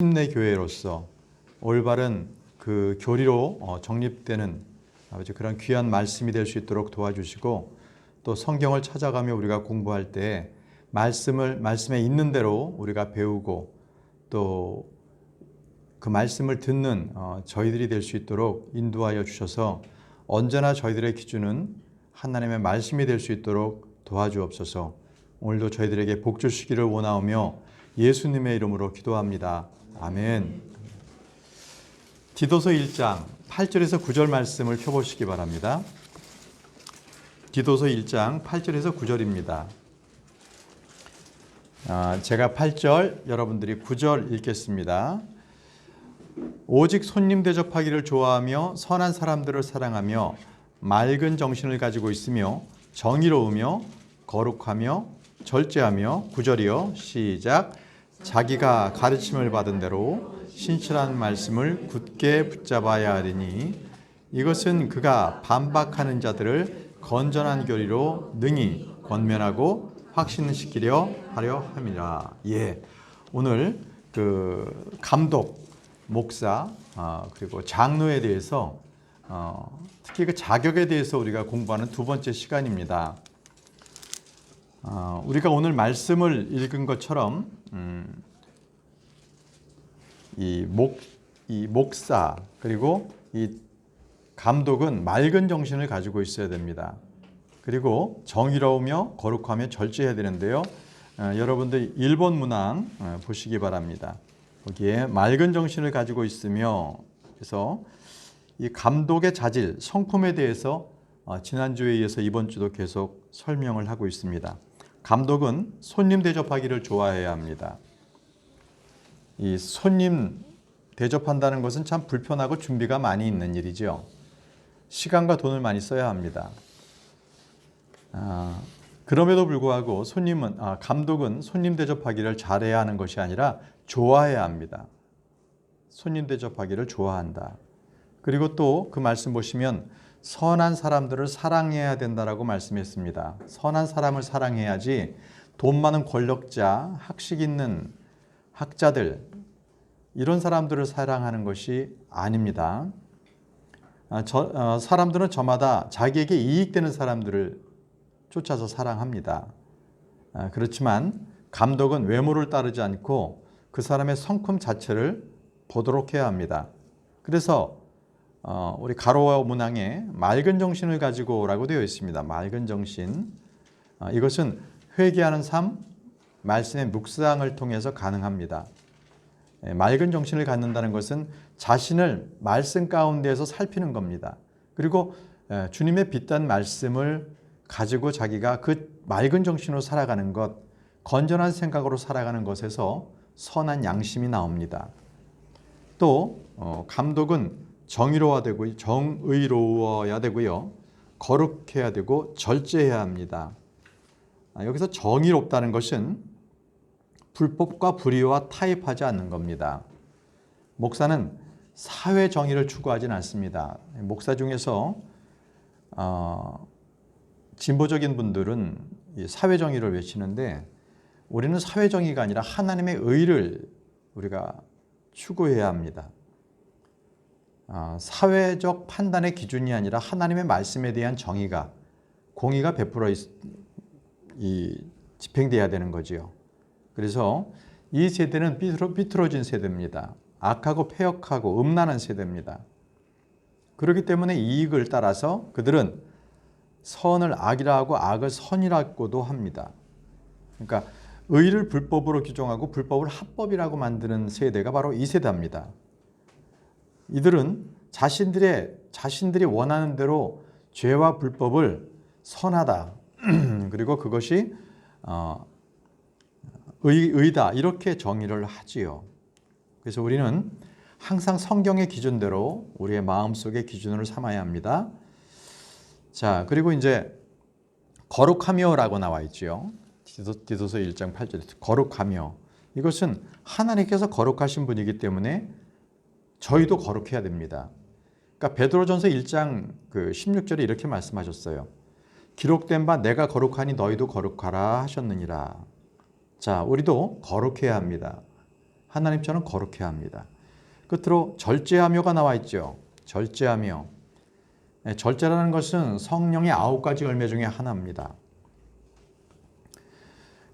힘내 교회로서 올바른 그 교리로 정립되는 아버지 그런 귀한 말씀이 될 수 있도록 도와주시고, 또 성경을 찾아가며 우리가 공부할 때 말씀에 있는 대로 우리가 배우고 또 그 말씀을 듣는 저희들이 될 수 있도록 인도하여 주셔서 언제나 저희들의 기준은 하나님의 말씀이 될 수 있도록 도와주옵소서. 오늘도 저희들에게 복 주시기를 원하오며 예수님의 이름으로 기도합니다. 아멘. 디도서 1장 8절에서 9절 말씀을 펴보시기 바랍니다. 디도서 1장 8절에서 9절입니다. 제가 8절, 여러분들이 9절 읽겠습니다. 오직 손님 대접하기를 좋아하며 선한 사람들을 사랑하며 맑은 정신을 가지고 있으며 정의로우며 거룩하며 절제하며 9절이요. 시작. 자기가 가르침을 받은 대로 신실한 말씀을 굳게 붙잡아야 하리니 이것은 그가 반박하는 자들을 건전한 교리로 능히 권면하고 확신시키려 하려 함이라. 오늘 그 감독, 목사, 그리고 장로에 대해서 특히 그 자격에 대해서 우리가 공부하는 두 번째 시간입니다. 우리가 오늘 말씀을 읽은 것처럼 이 목사 그리고 이 감독은 맑은 정신을 가지고 있어야 됩니다. 그리고 정의로우며 거룩하며 절제해야 되는데요. 여러분들 1번 문항 보시기 바랍니다. 거기에 맑은 정신을 가지고 있으며, 그래서 이 감독의 자질, 성품에 대해서 지난주에 이어서 이번 주도 계속 설명을 하고 있습니다. 감독은 손님 대접하기를 좋아해야 합니다. 이 손님 대접한다는 것은 참 불편하고 준비가 많이 있는 일이죠. 시간과 돈을 많이 써야 합니다. 그럼에도 불구하고 감독은 손님 대접하기를 잘해야 하는 것이 아니라 좋아해야 합니다. 손님 대접하기를 좋아한다. 그리고 또 그 말씀 보시면 선한 사람들을 사랑해야 된다라고 말씀했습니다. 선한 사람을 사랑해야지 돈 많은 권력자, 학식 있는 학자들, 이런 사람들을 사랑하는 것이 아닙니다. 사람들은 저마다 자기에게 이익되는 사람들을 쫓아서 사랑합니다. 그렇지만 감독은 외모를 따르지 않고 그 사람의 성품 자체를 보도록 해야 합니다. 그래서 우리 가로와 문항에 맑은 정신을 가지고라고 되어 있습니다. 맑은 정신. 이것은 회개하는 삶, 말씀의 묵상을 통해서 가능합니다. 맑은 정신을 갖는다는 것은 자신을 말씀 가운데에서 살피는 겁니다. 그리고 주님의 빛난 말씀을 가지고 자기가 그 맑은 정신으로 살아가는 것, 건전한 생각으로 살아가는 것에서 선한 양심이 나옵니다. 또 감독은 정의로워야 되고요. 거룩해야 되고 절제해야 합니다. 여기서 정의롭다는 것은 불법과 불의와 타협하지 않는 겁니다. 목사는 사회 정의를 추구하지는 않습니다. 목사 중에서 진보적인 분들은 사회 정의를 외치는데, 우리는 사회 정의가 아니라 하나님의 의를 우리가 추구해야 합니다. 사회적 판단의 기준이 아니라 하나님의 말씀에 대한 정의가, 공의가 100% 집행돼야 되는 거지요. 그래서 이 세대는 삐뚤어진 세대입니다. 악하고 패역하고 음란한 세대입니다. 그렇기 때문에 이익을 따라서 그들은 선을 악이라 하고 악을 선이라고도 합니다. 그러니까 의를 불법으로 규정하고 불법을 합법이라고 만드는 세대가 바로 이 세대입니다. 이들은 자신들이 원하는 대로 죄와 불법을 선하다, 그리고 그것이 의다, 이렇게 정의를 하지요. 그래서 우리는 항상 성경의 기준대로 우리의 마음속의 기준으로 삼아야 합니다. 자, 그리고 이제 거룩하며라고 나와 있지요. 디도서 1장 8절에 거룩하며, 이것은 하나님께서 거룩하신 분이기 때문에 저희도 거룩해야 됩니다. 그러니까 베드로전서 1장 16절에 이렇게 말씀하셨어요. 기록된 바 내가 거룩하니 너희도 거룩하라 하셨느니라. 자, 우리도 거룩해야 합니다. 하나님처럼 거룩해야 합니다. 끝으로 절제하며가 나와 있죠. 절제하며. 절제라는 것은 성령의 9가지 열매 중에 하나입니다.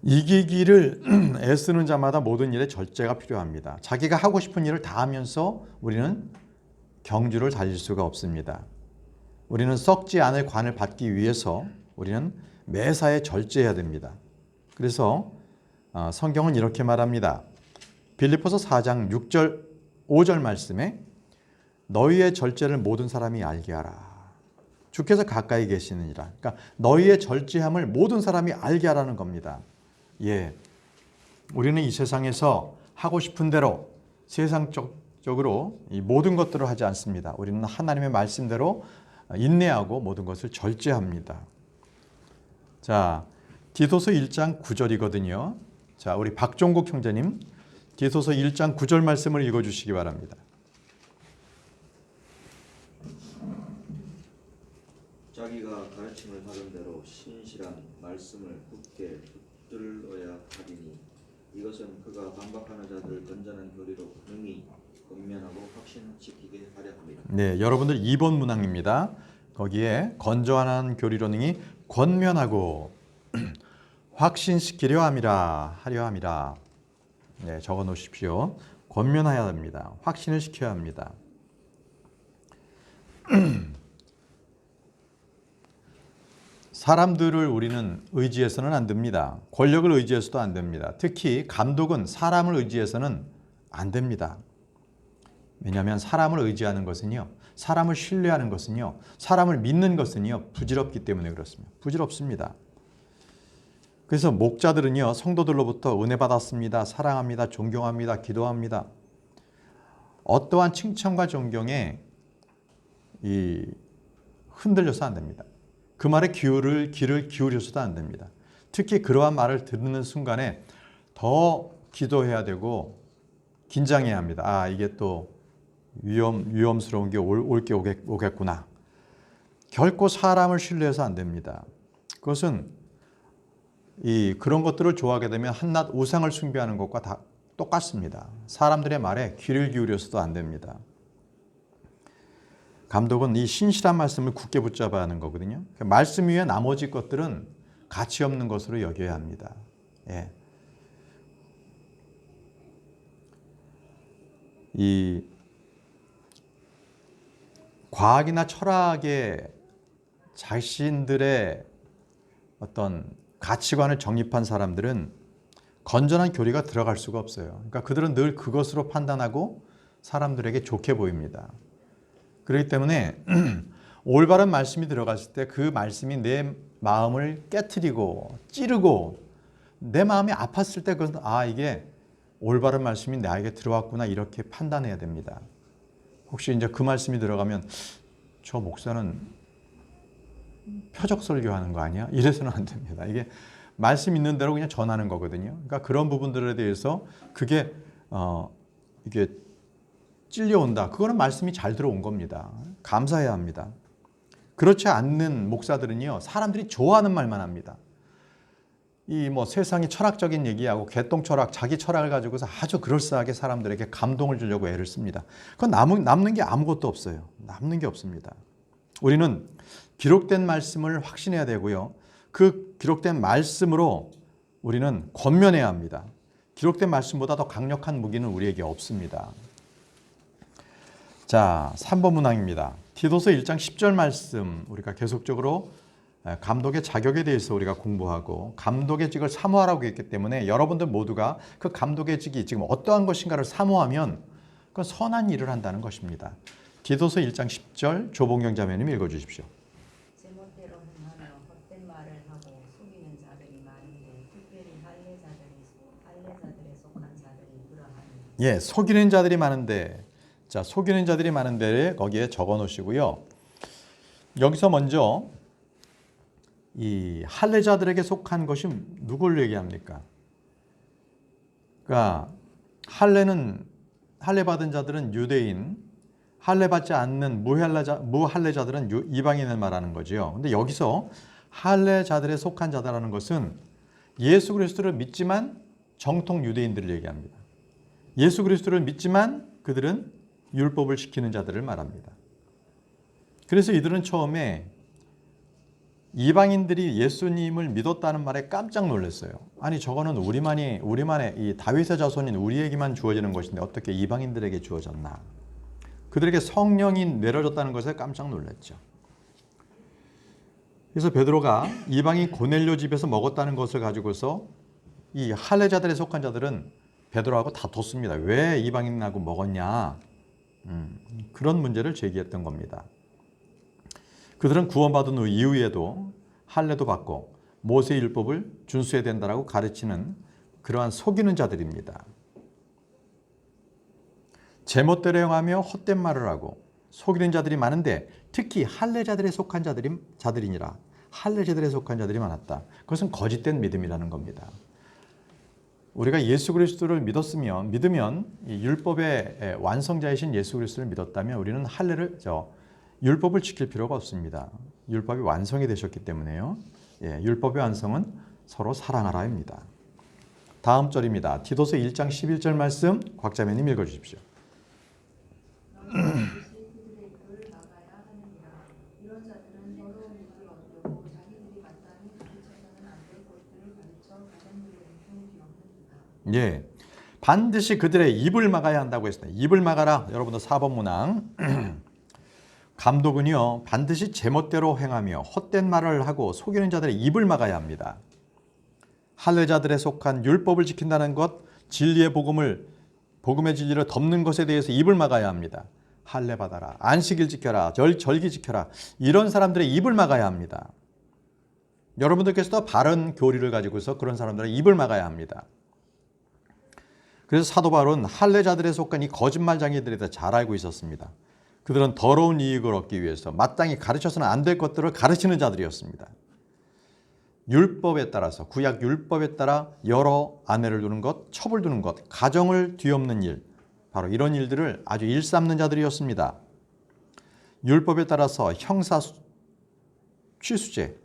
이기기를 애쓰는 자마다 모든 일에 절제가 필요합니다. 자기가 하고 싶은 일을 다 하면서 우리는 경주를 달릴 수가 없습니다. 우리는 썩지 않을 관을 받기 위해서 우리는 매사에 절제해야 됩니다. 그래서 성경은 이렇게 말합니다. 빌립보서 4장 6절 5절 말씀에 너희의 절제를 모든 사람이 알게 하라. 주께서 가까이 계시느니라. 그러니까 너희의 절제함을 모든 사람이 알게 하라는 겁니다. 예, 우리는 이 세상에서 하고 싶은 대로 세상적으로 이 모든 것들을 하지 않습니다. 우리는 하나님의 말씀대로 인내하고 모든 것을 절제합니다. 자, 디도서 1장 9절이거든요. 자, 우리 박종국 형제님 디도서 1장 9절 말씀을 읽어주시기 바랍니다. 자기가 가르침을 받은 대로 신실한 말씀을 굳게 붙들어야 하리니 이것은 그가 반박하는 자들을 건전한 교리로 능히 권면하고 확신시키게 하려 함이라. 네, 여러분들 2번 문항입니다. 거기에 건전한 교리로 능히 권면하고 확신시키려 함이라. 네, 적어 놓으십시오. 권면해야 합니다. 확신을 시켜야 합니다. 사람들을 우리는 의지해서는 안 됩니다. 권력을 의지해서도 안 됩니다. 특히 감독은 사람을 의지해서는 안 됩니다. 왜냐하면 사람을 의지하는 것은요, 사람을 신뢰하는 것은요, 사람을 믿는 것은요, 부질없기 때문에 그렇습니다. 부질없습니다. 그래서 목자들은요, 성도들로부터 은혜 받았습니다. 사랑합니다. 존경합니다. 기도합니다. 어떠한 칭찬과 존경에 흔들려서 안 됩니다. 그 말에 귀를 기울여서도 안 됩니다. 특히 그러한 말을 듣는 순간에 더 기도해야 되고 긴장해야 합니다. 아, 이게 또 위험스러운 게 올 게 오겠구나. 결코 사람을 신뢰해서 안 됩니다. 그것은 그런 것들을 좋아하게 되면 한낱 우상을 숭배하는 것과 다 똑같습니다. 사람들의 말에 귀를 기울여서도 안 됩니다. 감독은 이 신실한 말씀을 굳게 붙잡아야 하는 거거든요. 말씀 위에 나머지 것들은 가치 없는 것으로 여겨야 합니다. 예. 이 과학이나 철학에 자신들의 어떤 가치관을 정립한 사람들은 건전한 교리가 들어갈 수가 없어요. 그러니까 그들은 늘 그것으로 판단하고 사람들에게 좋게 보입니다. 그렇기 때문에 올바른 말씀이 들어갔을 때 그 말씀이 내 마음을 깨트리고 찌르고 내 마음이 아팠을 때 그것은 이게 올바른 말씀이 나에게 들어왔구나 이렇게 판단해야 됩니다. 혹시 이제 그 말씀이 들어가면 저 목사는 표적 설교하는 거 아니야? 이래서는 안 됩니다. 이게 말씀 있는 대로 그냥 전하는 거거든요. 그러니까 그런 부분들에 대해서 그게 이게 찔려온다. 그거는 말씀이 잘 들어온 겁니다. 감사해야 합니다. 그렇지 않는 목사들은요, 사람들이 좋아하는 말만 합니다. 세상이 철학적인 얘기하고 개똥철학, 자기 철학을 가지고서 아주 그럴싸하게 사람들에게 감동을 주려고 애를 씁니다. 그건 남는 게 아무것도 없어요. 남는 게 없습니다. 우리는 기록된 말씀을 확신해야 되고요. 그 기록된 말씀으로 우리는 권면해야 합니다. 기록된 말씀보다 더 강력한 무기는 우리에게 없습니다. 자, 3번 문항입니다. 디도서 1장 10절 말씀 우리가 계속적으로 감독의 자격에 대해서 우리가 공부하고 감독의 직을 사모하라고 했기 때문에 여러분들 모두가 그 감독의 직이 지금 어떠한 것인가를 사모하면 그건 선한 일을 한다는 것입니다. 디도서 1장 10절 조봉경 자매님 읽어주십시오. 제멋대로 행하며 헛된 말을 하고 속이는 자들이 많은데 특별히 할례자들에 속한 자들이 그러하니. 예, 속이는 자들이 많은데, 자, 속이는 자들이 많은데 거기에 적어 놓으시고요. 여기서 먼저 이 할례자들에게 속한 것이 누굴 얘기합니까? 그러니까 할례 받은 자들은 유대인, 할례 받지 않는 무할례자들은 이방인을 말하는 거죠. 근데 여기서 할례자들에 속한 자다라는 것은 예수 그리스도를 믿지만 정통 유대인들을 얘기합니다. 예수 그리스도를 믿지만 그들은 율법을 지키는 자들을 말합니다. 그래서 이들은 처음에 이방인들이 예수님을 믿었다는 말에 깜짝 놀랐어요. 아니 저거는 우리만의 이 다윗의 자손인 우리에게만 주어지는 것인데 어떻게 이방인들에게 주어졌나. 그들에게 성령이 내려졌다는 것에 깜짝 놀랐죠. 그래서 베드로가 이방인 고넬료 집에서 먹었다는 것을 가지고서 이 할례자들에 속한 자들은 베드로하고 다퉜습니다. 왜 이방인하고 먹었냐. 그런 문제를 제기했던 겁니다. 그들은 구원받은 후 이후에도 할례도 받고 모세의 율법을 준수해야 된다라고 가르치는 그러한 속이는 자들입니다. 제멋대로 행하며 헛된 말을 하고 속이는 자들이 많은데 특히 할례자들에 속한 자들이니라. 할례자들에 속한 자들이 많았다. 그것은 거짓된 믿음이라는 겁니다. 우리가 예수 그리스도를 믿으면 이 율법의 완성자이신 예수 그리스도를 믿었다면 우리는 율법을 지킬 필요가 없습니다. 율법이 완성이 되셨기 때문에요. 율법의 완성은 서로 사랑하라입니다. 다음 절입니다. 디도서 1장 11절 말씀 곽자매님 읽어주십시오. 예, 반드시 그들의 입을 막아야 한다고 했습니다. 입을 막아라. 여러분들 4번 문항. 감독은요 반드시 제멋대로 행하며 헛된 말을 하고 속이는 자들의 입을 막아야 합니다. 할례자들에 속한 율법을 지킨다는 것, 진리의 복음의 진리를 덮는 것에 대해서 입을 막아야 합니다. 할례 받아라, 안식일 지켜라, 절기 지켜라, 이런 사람들의 입을 막아야 합니다. 여러분들께서도 바른 교리를 가지고서 그런 사람들의 입을 막아야 합니다. 그래서 사도 바울은 할례자들에 속한 이 거짓말쟁이들에 대해 잘 알고 있었습니다. 그들은 더러운 이익을 얻기 위해서 마땅히 가르쳐서는 안 될 것들을 가르치는 자들이었습니다. 율법에 따라서, 구약 율법에 따라 여러 아내를 두는 것, 첩을 두는 것, 가정을 뒤엎는 일, 바로 이런 일들을 아주 일삼는 자들이었습니다. 율법에 따라서 형사 취수제,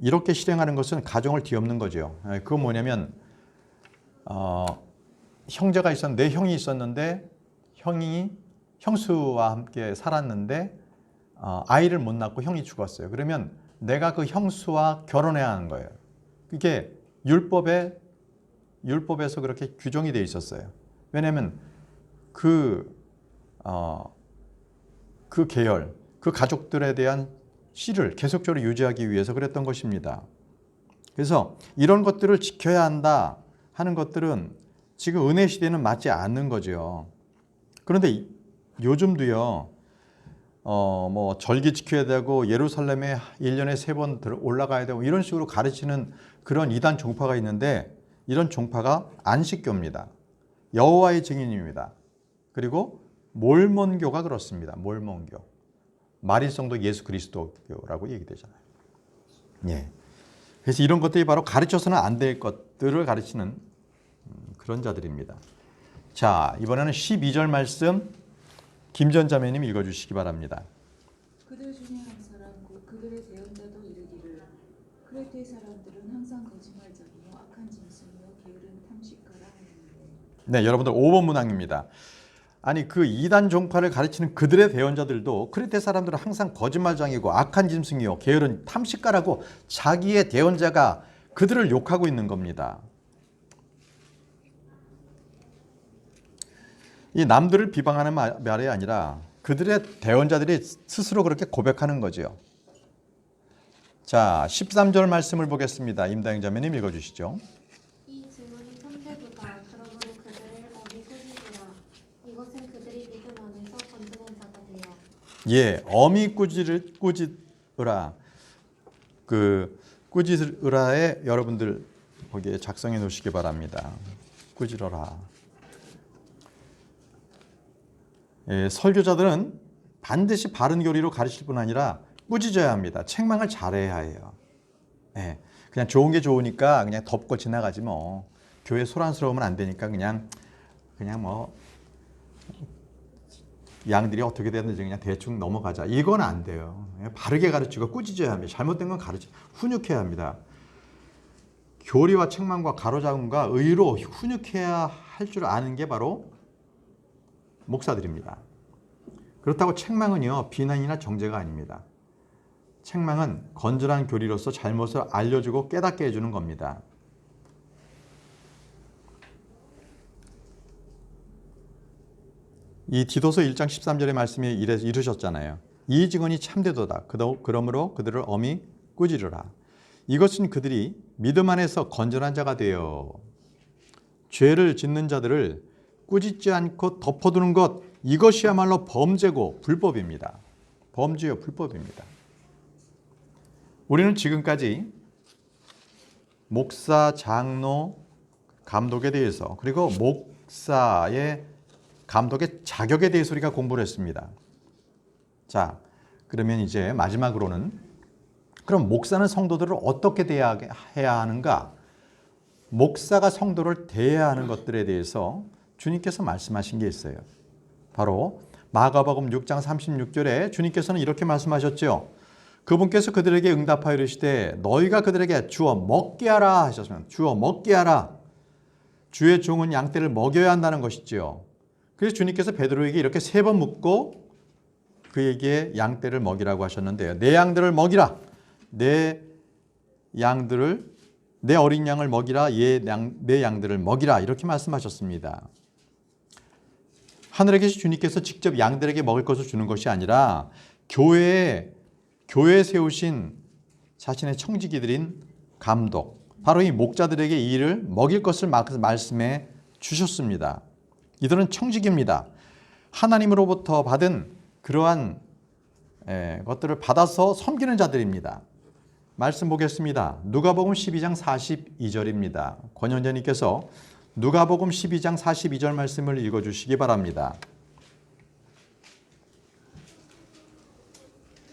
이렇게 실행하는 것은 가정을 뒤엎는 거죠. 그건 뭐냐면 형제가 있었는데, 내 형이 있었는데 형수와 함께 살았는데 아이를 못 낳고 형이 죽었어요. 그러면 내가 그 형수와 결혼해야 하는 거예요. 그게 율법에서 그렇게 규정이 되어 있었어요. 왜냐하면 그 계열, 그 가족들에 대한 씨를 계속적으로 유지하기 위해서 그랬던 것입니다. 그래서 이런 것들을 지켜야 한다 하는 것들은 지금 은혜 시대는 맞지 않는 거죠. 그런데 요즘도요, 뭐 절기 지켜야 되고 예루살렘에 1년에 3번 올라가야 되고 이런 식으로 가르치는 그런 이단 종파가 있는데, 이런 종파가 안식교입니다. 여호와의 증인입니다. 그리고 몰몬교가 그렇습니다. 몰몬교. 마릴성도 예수 그리스도교라고 얘기되잖아요. 예. 그래서 이런 것들이 바로 가르쳐서는 안 될 것들을 가르치는 그런 자들입니다. 자, 이번에는 12절 말씀 김전 자매님 읽어주시기 바랍니다. 그들 중에 한 사람 곧 그들의 대언자도 이르기를 크레테 사람들은 항상 거짓말쟁이요 악한 짐승이요 게으른 탐식가라 하는데. 네, 여러분들 5번 문항입니다. 아니 그 이단 종파를 가르치는 그들의 대언자들도 크레테 사람들은 항상 거짓말쟁이고 악한 짐승이요 게으른 탐식가라고 자기의 대언자가 그들을 욕하고 있는 겁니다. 이 남들을 비방하는 말이 아니라 그들의 대언자들이 스스로 그렇게 고백하는 거죠. 자, 13절 말씀을 보겠습니다. 임다영 자매님 읽어주시죠. 이 증언이 천대도다. 그러므로 그들을 어미 꾸짖으라. 이것은 그들이 믿음 안에서 건져낸 자가 되어. 예, 어미 꾸짖으라. 그 꾸짖으라에 여러분들 거기에 작성해 놓으시기 바랍니다. 꾸짖어라. 예, 설교자들은 반드시 바른 교리로 가르칠 뿐 아니라 꾸짖어야 합니다. 책망을 잘해야 해요. 예, 그냥 좋은 게 좋으니까 그냥 덮고 지나가지 뭐. 교회 소란스러우면 안 되니까 그냥 뭐 양들이 어떻게 되는지 그냥 대충 넘어가자. 이건 안 돼요. 바르게 가르치고 꾸짖어야 합니다. 잘못된 건 훈육해야 합니다. 교리와 책망과 가로잡음과 의로 훈육해야 할 줄 아는 게 바로 목사들입니다. 그렇다고 책망은요, 비난이나 정죄가 아닙니다. 책망은 건전한 교리로서 잘못을 알려주고 깨닫게 해주는 겁니다. 이 디도서 1장 13절의 말씀이 이르셨잖아요. 이 직원이 참되도다. 그러므로 그들을 엄히 꾸지르라. 이것은 그들이 믿음 안에서 건전한 자가 되어 죄를 짓는 자들을 꾸짖지 않고 덮어두는 것, 이것이야말로 범죄고 불법입니다. 범죄요, 불법입니다. 우리는 지금까지 목사, 장로, 감독에 대해서, 그리고 목사의 감독의 자격에 대해서 우리가 공부를 했습니다. 자, 그러면 이제 마지막으로는 그럼 목사는 성도들을 어떻게 대해야 하는가? 목사가 성도를 대해야 하는 것들에 대해서 주님께서 말씀하신 게 있어요. 바로 마가복음 6장 36절에 주님께서는 이렇게 말씀하셨죠. 그분께서 그들에게 응답하여 이르시되 너희가 그들에게 주어 먹게 하라 하셨으면 주어 먹게 하라. 주의 종은 양떼를 먹여야 한다는 것이지요. 그래서 주님께서 베드로에게 이렇게 3번 묻고 그에게 양떼를 먹이라고 하셨는데요. 내 양들을 먹이라. 내 어린 양을 먹이라. 내 양들을 먹이라. 이렇게 말씀하셨습니다. 하늘에 계신 주님께서 직접 양들에게 먹을 것을 주는 것이 아니라 교회에 세우신 자신의 청지기들인 감독, 바로 이 목자들에게 이 일을 먹일 것을 말씀해 주셨습니다. 이들은 청지기입니다. 하나님으로부터 받은 그러한 것들을 받아서 섬기는 자들입니다. 말씀 보겠습니다. 누가복음 12장 42절입니다. 권현재님께서 누가복음 12장 42절 말씀을 읽어주시기 바랍니다.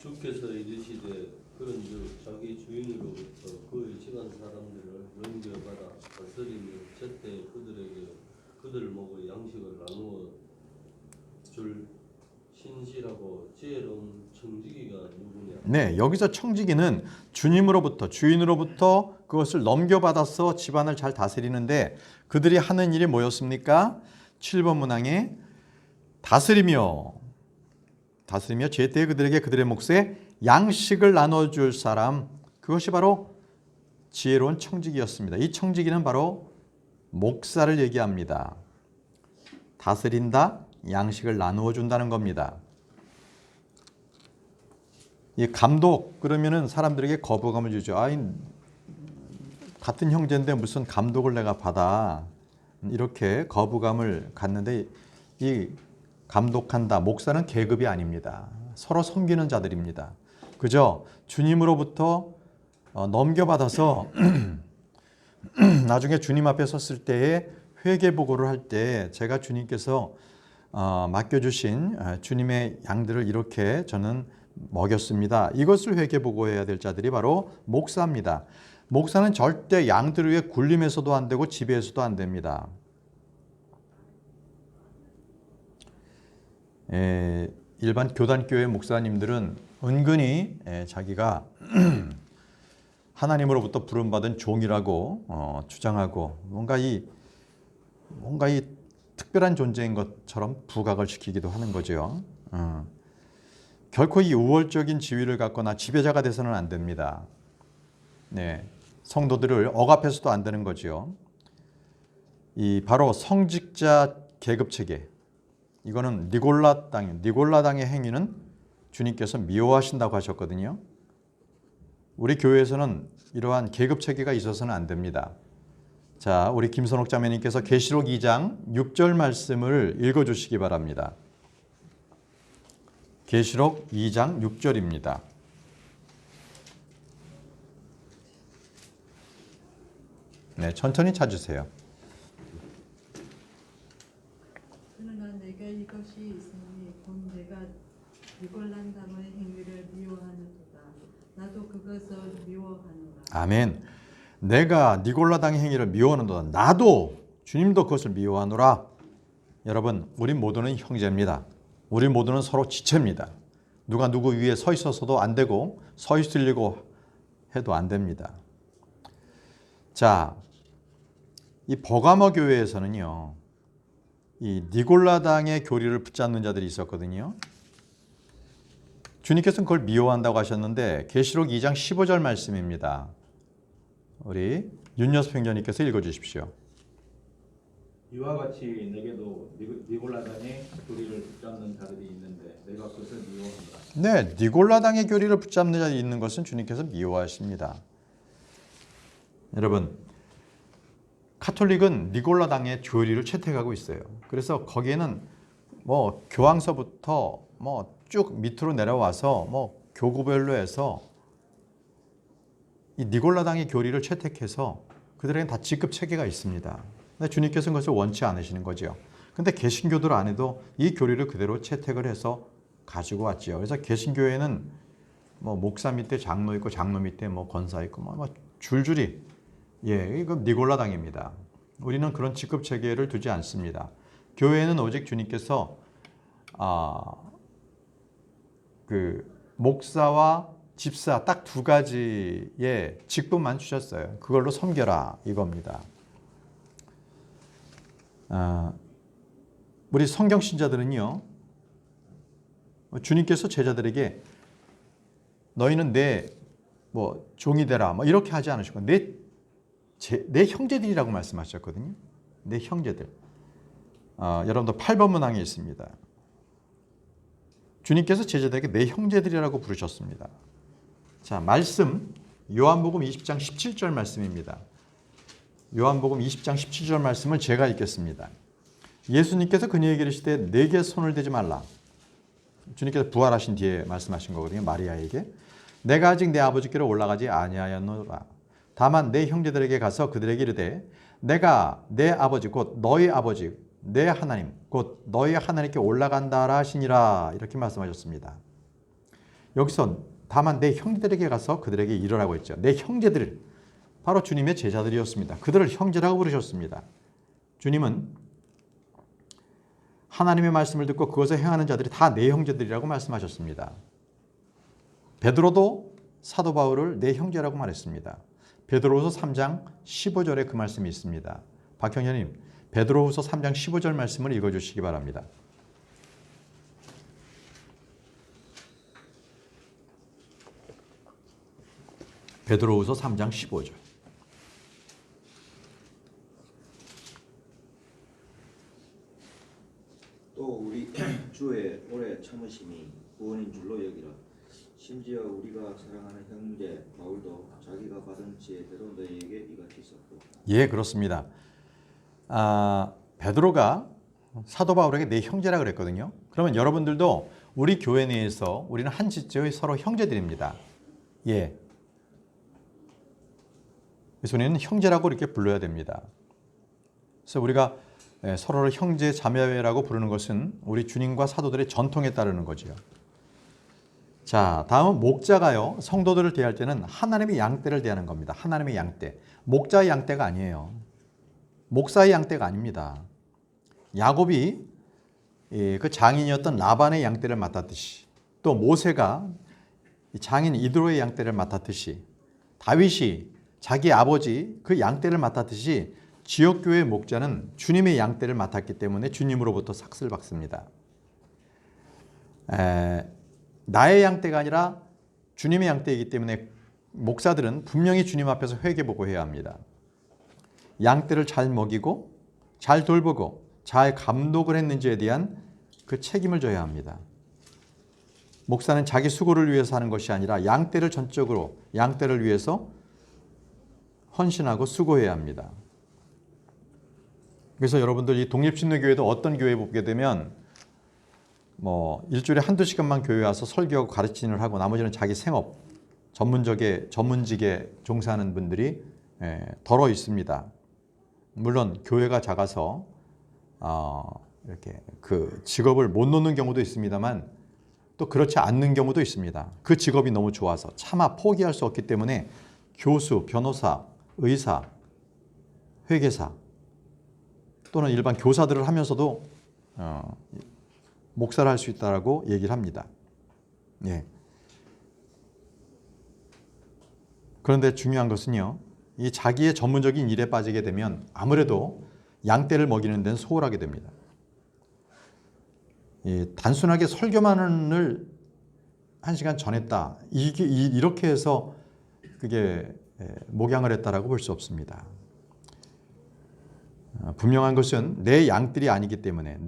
주께서 이르시되 그런즉 자기 주인으로부터 그 일찍한 사람들을 넘겨받아 다스리며 제때 그들 먹을 양식을 나누어 줄 신실하고 지혜로운 청지기가 누구냐? 네, 여기서 청지기는 주인으로부터 그것을 넘겨받아서 집안을 잘 다스리는데 그들이 하는 일이 뭐였습니까? 7번 문항에 다스리며 제때 그들에게 그들의 몫에 양식을 나눠줄 사람, 그것이 바로 지혜로운 청지기였습니다. 이 청지기는 바로 목사를 얘기합니다. 다스린다, 양식을 나누어 준다는 겁니다. 이 감독 그러면은 사람들에게 거부감을 주죠. 같은 형제인데 무슨 감독을 내가 받아, 이렇게 거부감을 갖는데, 이 감독한다, 목사는 계급이 아닙니다. 서로 섬기는 자들입니다. 그저 주님으로부터 넘겨받아서 나중에 주님 앞에 섰을 때에 회개보고를 할 때 제가 주님께서 맡겨주신 주님의 양들을 이렇게 저는 먹였습니다. 이것을 회개보고해야 될 자들이 바로 목사입니다. 목사는 절대 양들 위에 굴림해서도 안 되고 지배해서도 안 됩니다. 일반 교단교회 목사님들은 은근히 자기가 하나님으로부터 부름받은 종이라고 주장하고 뭔가 이 특별한 존재인 것처럼 부각을 시키기도 하는 거죠. 결코 이 우월적인 지위를 갖거나 지배자가 돼서는 안 됩니다. 네, 성도들을 억압해서도 안 되는 거죠. 이 바로 성직자 계급 체계, 이거는 니골라당의 행위는 주님께서 미워하신다고 하셨거든요. 우리 교회에서는 이러한 계급 체계가 있어서는 안 됩니다. 자, 우리 김선옥 자매님께서 계시록 2장 6절 말씀을 읽어주시기 바랍니다. 계시록 2장 6절입니다. 네, 천천히 찾으세요. 그러나 내가 이것이 있으니 곧 내가 니골란당의 행위를 미워하는도다. 나도 그것을 미워하노라. 아멘. 내가 니골라당의 행위를 미워하는도다. 나도, 주님도 그것을 미워하노라. 여러분, 우리 모두는 형제입니다. 우리 모두는 서로 지체입니다. 누가 누구 위에 서 있어서도 안 되고 서 있으려고 해도 안 됩니다. 자, 이 버가모 교회에서는요, 이 니골라당의 교리를 붙잡는 자들이 있었거든요. 주님께서는 그걸 미워한다고 하셨는데 계시록 2장 15절 말씀입니다. 우리 윤여섭 행전님께서 읽어주십시오. 이와 같이 내게도 니골라당의 교리를 붙잡는 자들이 있는데 내가 그것을 미워한다. 네, 니골라당의 교리를 붙잡는 자들이 있는 것은 주님께서 미워하십니다. 여러분, 카톨릭은 니골라당의 교리를 채택하고 있어요. 그래서 거기에는 뭐 교황서부터 뭐 쭉 밑으로 내려와서 뭐 교구별로 해서 이 니골라당의 교리를 채택해서 그들에게는 다 직급 체계가 있습니다. 근데 주님께서는 그것을 원치 않으시는 거죠. 근데 개신교들 안에도 이 교리를 그대로 채택을 해서 가지고 왔죠. 그래서 개신교회는 뭐 목사 밑에 장로 있고 장로 밑에 뭐 권사 있고 뭐 줄줄이 이거 니골라당입니다. 우리는 그런 직급 체계를 두지 않습니다. 교회는 오직 주님께서 그 목사와 집사 딱 두 가지의 직분만 주셨어요. 그걸로 섬겨라 이겁니다. 우리 성경 신자들은요, 주님께서 제자들에게 너희는 내 뭐 종이 되라 뭐 이렇게 하지 않으시고 내 형제들이라고 말씀하셨거든요. 내 형제들. 여러분도 8번 문항에 있습니다. 주님께서 제자들에게 내 형제들이라고 부르셨습니다. 자, 말씀 요한복음 20장 17절 말씀입니다. 요한복음 20장 17절 말씀을 제가 읽겠습니다. 예수님께서 그녀에게 이르시되 내게 손을 대지 말라. 주님께서 부활하신 뒤에 말씀하신 거거든요. 마리아에게. 내가 아직 내 아버지께로 올라가지 아니하였노라. 다만 내 형제들에게 가서 그들에게 이르되 내가 내 아버지 곧 너희 아버지 내 하나님 곧 너희 하나님께 올라간다라 하시니라. 이렇게 말씀하셨습니다. 여기서 다만 내 형제들에게 가서 그들에게 이르라고 했죠. 내 형제들 바로 주님의 제자들이었습니다. 그들을 형제라고 부르셨습니다. 주님은 하나님의 말씀을 듣고 그것을 행하는 자들이 다 내 형제들이라고 말씀하셨습니다. 베드로도 사도 바울을 내 형제라고 말했습니다. 베드로후서 3장 15절에 그 말씀이 있습니다. 박형현님, 베드로후서 3장 15절 말씀을 읽어주시기 바랍니다. 베드로후서 3장 15절. 또 우리 주의 오래 참으심이 구원인 줄로 여기라. 심지어 우리가 사랑하는 형제 바울도 자기가 받은 지혜대로 너희에게 이같이 썼고. 예, 그렇습니다. 베드로가 사도 바울에게 내 형제라 그랬거든요. 그러면 여러분들도 우리 교회 내에서 우리는 한 지체의 서로 형제들입니다. 예. 그래서 우리는 형제라고 이렇게 불러야 됩니다. 그래서 우리가 서로를 형제 자매라고 부르는 것은 우리 주님과 사도들의 전통에 따르는 거지요. 자, 다음은 목자가요, 성도들을 대할 때는 하나님의 양떼를 대하는 겁니다. 하나님의 양떼. 목자의 양떼가 아니에요. 목사의 양떼가 아닙니다. 야곱이 그 장인이었던 라반의 양떼를 맡았듯이, 또 모세가 장인 이드로의 양떼를 맡았듯이, 다윗이 자기 아버지 그 양떼를 맡았듯이 지역교회의 목자는 주님의 양떼를 맡았기 때문에 주님으로부터 삭슬 받습니다. 나의 양떼가 아니라 주님의 양떼이기 때문에 목사들은 분명히 주님 앞에서 회개보고해야 합니다. 양떼를 잘 먹이고 잘 돌보고 잘 감독을 했는지에 대한 그 책임을 져야 합니다. 목사는 자기 수고를 위해서 하는 것이 아니라 양떼를 전적으로 양떼를 위해서 헌신하고 수고해야 합니다. 그래서 여러분들 이 독립신뢰교회도 어떤 교회 보게 되면 뭐 일주일에 한두 시간만 교회 와서 설교하고 가르치는 하고 나머지는 자기 생업 전문직에 종사하는 분들이 덜어 있습니다. 물론 교회가 작아서 이렇게 그 직업을 못 놓는 경우도 있습니다만 또 그렇지 않는 경우도 있습니다. 그 직업이 너무 좋아서 차마 포기할 수 없기 때문에 교수, 변호사, 의사, 회계사 또는 일반 교사들을 하면서도 목사를 할 수 있다라고 얘기를 합니다. 예. 그런데 중요한 것은요, 이 자기의 전문적인 일에 빠지게 되면 아무래도 양떼를 먹이는 데는 소홀하게 됩니다. 단순하게 설교만을 1시간 전했다. 이렇게 해서 그게 목양을 했다라고 볼 수 없습니다. 분명한 것은 내 양들이 아니기 때문에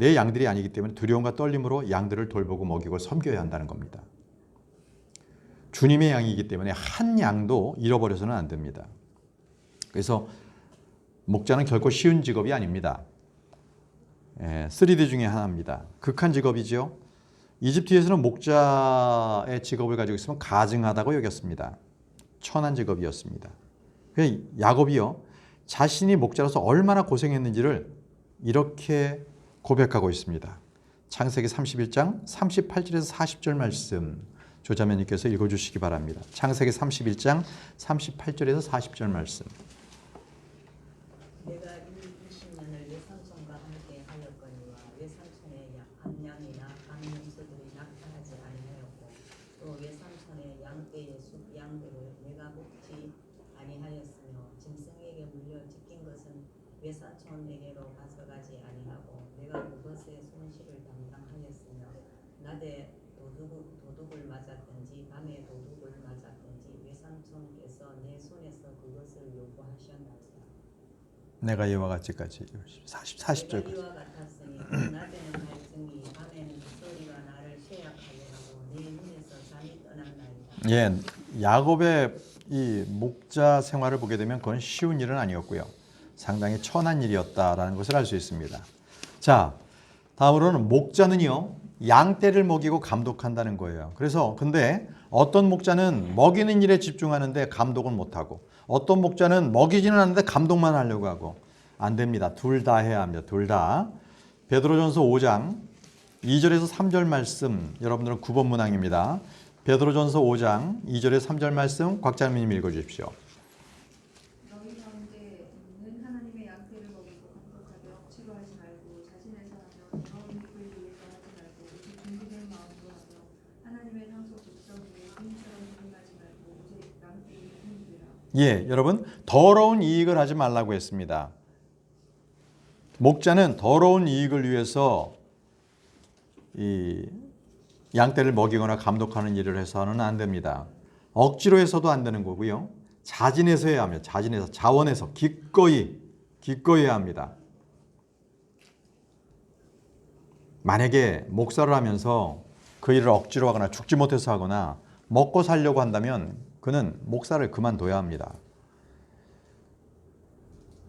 두려움과 떨림으로 양들을 돌보고 먹이고 섬겨야 한다는 겁니다. 주님의 양이기 때문에 한 양도 잃어버려서는 안 됩니다. 그래서 목자는 결코 쉬운 직업이 아닙니다. 3D 중에 하나입니다. 극한 직업이죠. 이집트에서는 목자의 직업을 가지고 있으면 가증하다고 여겼습니다. 천한 직업이었습니다. 야곱이요, 자신이 목자로서 얼마나 고생했는지를 이렇게 고백하고 있습니다. 창세기 31장 38절에서 40절 말씀 조자매님께서 읽어주시기 바랍니다. 창세기 31장 38절에서 40절 말씀. 내가 이 20년을 외삼촌과 함께 하였거니와 외삼촌의 암양이나 암염소들이 낙타하지 아니하였고 또 외삼촌의 양떼의 숲 양들을 내가 먹지 아니하였으며 짐승에게 물려 찢긴 것은 외삼촌에게로 가져가지 아니하고 내가 그것의 손실을 담당하였으며 낮에 도둑을 맞았든지 밤에 도둑을 맞았든지 외삼촌께서 내 손에서 그것을 요구하셨나이다. 내가 이와 같이까지 40절. 이와 같았으니 낮에는 갈증이 밤에는 소리가 나를 쇠약하게 하고 내 눈에서 잠이 떠났나이다. 예, 야곱의 이 목자 생활을 보게 되면 그건 쉬운 일은 아니었고요. 상당히 천한 일이었다라는 것을 알 수 있습니다. 자, 다음으로는 목자는요, 양떼를 먹이고 감독한다는 거예요. 그래서 근데 어떤 목자는 먹이는 일에 집중하는데 감독을 못하고 어떤 목자는 먹이지는 않는데 감독만 하려고 하고 안 됩니다. 둘 다 해야 합니다. 둘 다. 베드로전서 5장 2절에서 3절 말씀, 여러분들은 9번 문항입니다. 베드로전서 5장 2절에서 3절 말씀 곽자민님 읽어주십시오. 너희 가운데 있는 하나님의 양떼를 먹이고 감독하되 억지로 하지 말고 자신에서 하며 너희 이익을 위해서 하지 말고 오직 준비된 마음으로 하며 하나님의 상속 직접 위에 주인처럼 행하지 말고 오직 양떼의 힘이라. 예, 여러분, 더러운 이익을 하지 말라고 했습니다. 목자는 더러운 이익을 위해서 이 양떼를 먹이거나 감독하는 일을 해서는 안 됩니다. 억지로 해서도 안 되는 거고요. 자진해서 해야 합니다. 자진해서, 자원해서 기꺼이 해야 합니다. 만약에 목사를 하면서 그 일을 억지로 하거나 죽지 못해서 하거나 먹고 살려고 한다면 그는 목사를 그만둬야 합니다.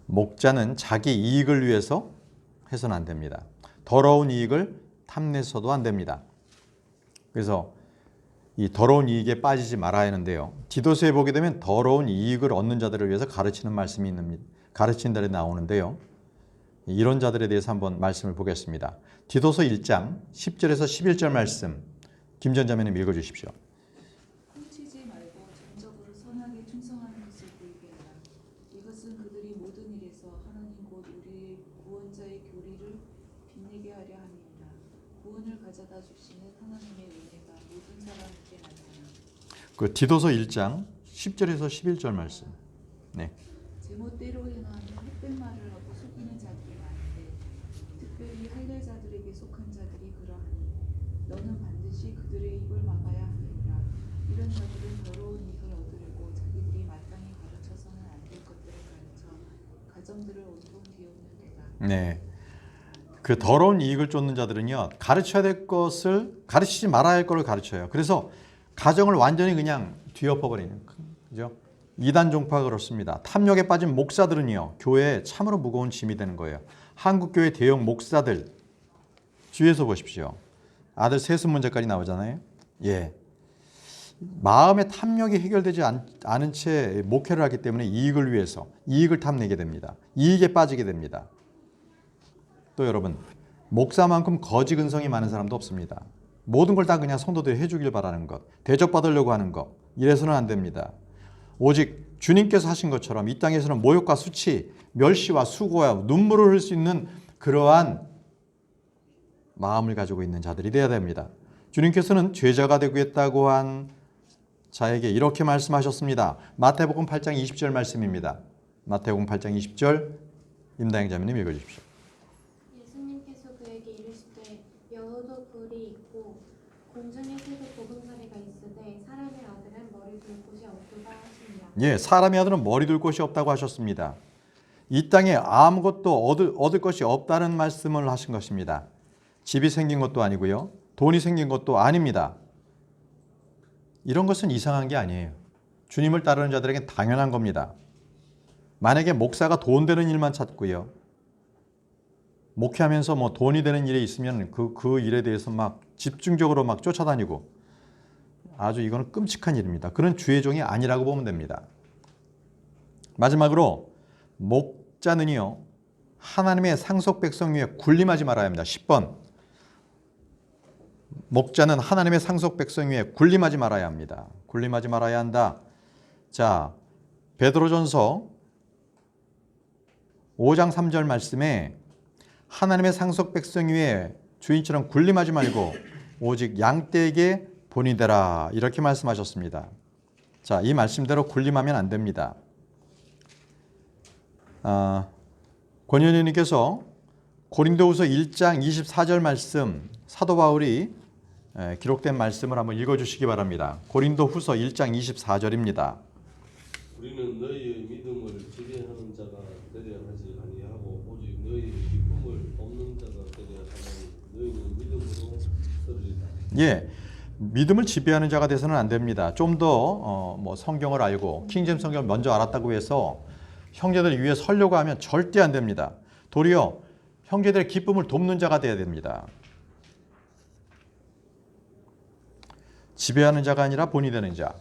목자는 자기 이익을 위해서 해서는 안 됩니다. 더러운 이익을 탐내서도 안 됩니다. 그래서 이 더러운 이익에 빠지지 말아야 하는데요. 디도서에 보게 되면 더러운 이익을 얻는 자들을 위해서 가르치는 말씀이 있습니다. 가르치는 달에 나오는데요. 이런 자들에 대해서 한번 말씀을 보겠습니다. 디도서 1장 10절에서 11절 말씀 김전자매님 읽어주십시오. 훔치지 말고 전적으로 선하게 충성하는 것을 보이게 하라. 이것은 그들이 모든 일에서 하나님 곧 우리의 구원자의 교리를 빛내게 하려 함이니라. 구원을 가져다 주시는 하나님의 은혜가 모든 사람에게 나타나. 그 디도서 1장 10절에서 11절 말씀. 네. 제멋대로 행하며 헛된 말을 하고 속이는 자들이 많은데 특별히 할례자들에게 속한 자들이 그러하니 너는 반드시 그들의 입을 막아야 하느니라. 이런 자들은 더러운 이익을 얻으려고 자기들이 마땅히 가르쳐서는 안 될 것들을 가르쳐 가정들을 온통 비웃는 도다. 네. 그 더러운 이익을 쫓는 자들은요, 가르쳐야 될 것을 가르치지 말아야 할 것을 가르쳐요. 그래서 가정을 완전히 그냥 뒤엎어버리는, 그죠? 이단 종파가 그렇습니다. 탐욕에 빠진 목사들은요, 교회에 참으로 무거운 짐이 되는 거예요. 한국교회 대형 목사들 주위에서 보십시오. 아들 세습 문제까지 나오잖아요. 예, 마음의 탐욕이 해결되지 않은 채 목회를 하기 때문에 이익을 위해서 이익을 탐내게 됩니다. 이익에 빠지게 됩니다. 또 여러분, 목사만큼 거지 근성이 많은 사람도 없습니다. 모든 걸 다 그냥 성도들이 해주길 바라는 것, 대접받으려고 하는 것, 이래서는 안 됩니다. 오직 주님께서 하신 것처럼 이 땅에서는 모욕과 수치, 멸시와 수고와 눈물을 흘릴 수 있는 그러한 마음을 가지고 있는 자들이 되어야 됩니다. 주님께서는 제자가 되겠다고 한 자에게 이렇게 말씀하셨습니다. 마태복음 8장 20절 말씀입니다. 마태복음 8장 20절 임다영 자매님 읽어주십시오. 예수님께서 그에게 이르시되 여호도 또 불이 있고 공중에서도 보금자리가 있으되 사람의 아들은 머리 둘 곳이 없도다 하시니라. 예, 사람의 아들은 머리 둘 곳이 없다고 하셨습니다. 이 땅에 아무것도 얻을 것이 없다는 말씀을 하신 것입니다. 집이 생긴 것도 아니고요. 돈이 생긴 것도 아닙니다. 이런 것은 이상한 게 아니에요. 주님을 따르는 자들에겐 당연한 겁니다. 만약에 목사가 돈 되는 일만 찾고요. 목회하면서 뭐 돈이 되는 일이 있으면 그 일에 대해서 막 집중적으로 막 쫓아다니고 아주 이거는 끔찍한 일입니다. 그런 주의 종이 아니라고 보면 됩니다. 마지막으로 목자는요. 하나님의 상속 백성 위에 군림하지 말아야 합니다. 10번. 목자는 하나님의 상속 백성 위에 군림하지 말아야 합니다. 군림하지 말아야 한다. 자, 베드로전서 5장 3절 말씀에 하나님의 상속 백성 위에 주인처럼 군림하지 말고 오직 양떼에게 본이 되라 이렇게 말씀하셨습니다. 자, 이 말씀대로 군림하면 안 됩니다. 권현희님께서 고린도후서 1장 24절 말씀 사도 바울이 기록된 말씀을 한번 읽어주시기 바랍니다. 고린도후서 1장 24절입니다. 우리는 너희의 믿음을 지배하는 자가 되려 하지 아니하고 오직 너희의 기쁨을 돕는 자가 되려 하나니 너희는 믿음으로 서리라. 예, 믿음을 지배하는 자가 돼서는 안 됩니다. 좀 더 뭐 성경을 알고 킹제임스 성경을 먼저 알았다고 해서 형제들 위에 서려고 하면 절대 안 됩니다. 도리어 형제들의 기쁨을 돕는 자가 돼야 됩니다. 지배하는 자가 아니라 본이 되는 자.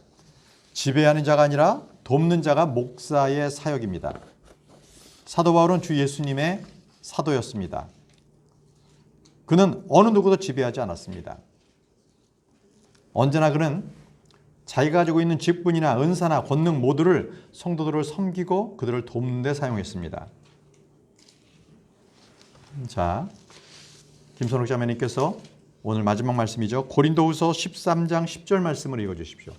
지배하는 자가 아니라 돕는 자가 목사의 사역입니다. 사도 바울은 주 예수님의 사도였습니다. 그는 어느 누구도 지배하지 않았습니다. 언제나 그는 자기가 가지고 있는 직분이나 은사나 권능 모두를 성도들을 섬기고 그들을 돕는 데 사용했습니다. 자, 김선욱 자매님께서 오늘 마지막 말씀이죠. 고린도후서 13장 10절 말씀을 읽어주십시오.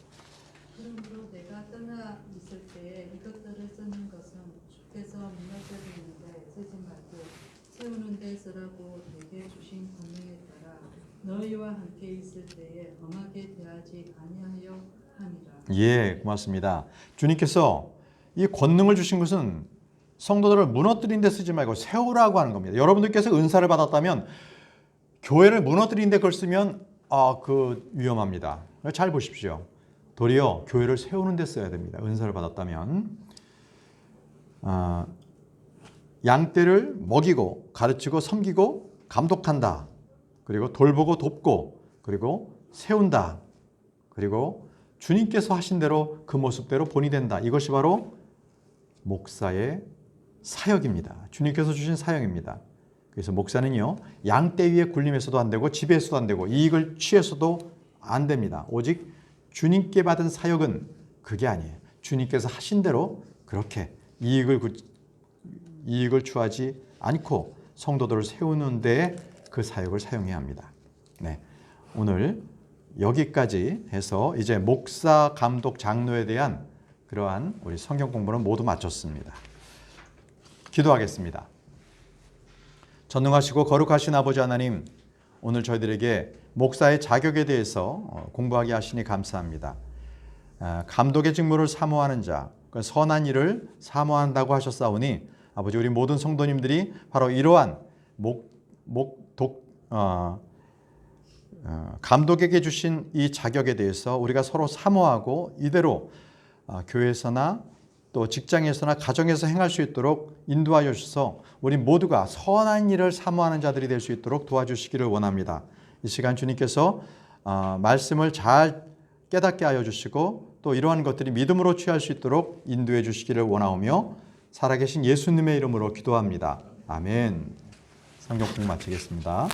그러므로 내가 떠나 있을 때에 이것들을 쓰는 것은 주께서 무너뜨리는데 쓰지 말고 세우는 데 쓰라고 내게 주신 권능에 따라 너희와 함께 있을 때에 엄하게 대하지 아니하여 함이라. 예, 고맙습니다. 주님께서 이 권능을 주신 것은 성도들을 무너뜨리는 데 쓰지 말고 세우라고 하는 겁니다. 여러분들께서 은사를 받았다면 교회를 무너뜨리는 데 그걸 쓰면 위험합니다. 잘 보십시오. 도리어 교회를 세우는 데 써야 됩니다. 은사를 받았다면 양떼를 먹이고 가르치고 섬기고 감독한다. 그리고 돌보고 돕고 그리고 세운다. 그리고 주님께서 하신 대로 그 모습대로 본이 된다. 이것이 바로 목사의 사역입니다. 주님께서 주신 사역입니다. 그래서 목사는요, 양떼 위에 군림해서도 안 되고 지배해서도 안 되고 이익을 취해서도 안 됩니다. 오직 주님께 받은 사역은 그게 아니에요. 주님께서 하신 대로 그렇게 이익을 취하지 않고 성도들을 세우는 데 그 사역을 사용해야 합니다. 네, 오늘 여기까지 해서 이제 목사, 감독, 장로에 대한 그러한 우리 성경 공부는 모두 마쳤습니다. 기도하겠습니다. 전능하시고 거룩하신 아버지 하나님, 오늘 저희들에게 목사의 자격에 대해서 공부하게 하시니 감사합니다. 감독의 직무를 사모하는 자, 선한 일을 사모한다고 하셨사오니 아버지 우리 모든 성도님들이 바로 이러한 감독에게 주신 이 자격에 대해서 우리가 서로 사모하고 이대로 교회에서나 또 직장에서나 가정에서 행할 수 있도록 인도하여 주셔서 우리 모두가 선한 일을 사모하는 자들이 될 수 있도록 도와주시기를 원합니다. 이 시간 주님께서 말씀을 잘 깨닫게 하여 주시고 또 이러한 것들이 믿음으로 취할 수 있도록 인도해 주시기를 원하오며 살아계신 예수님의 이름으로 기도합니다. 아멘. 성경 공부 마치겠습니다.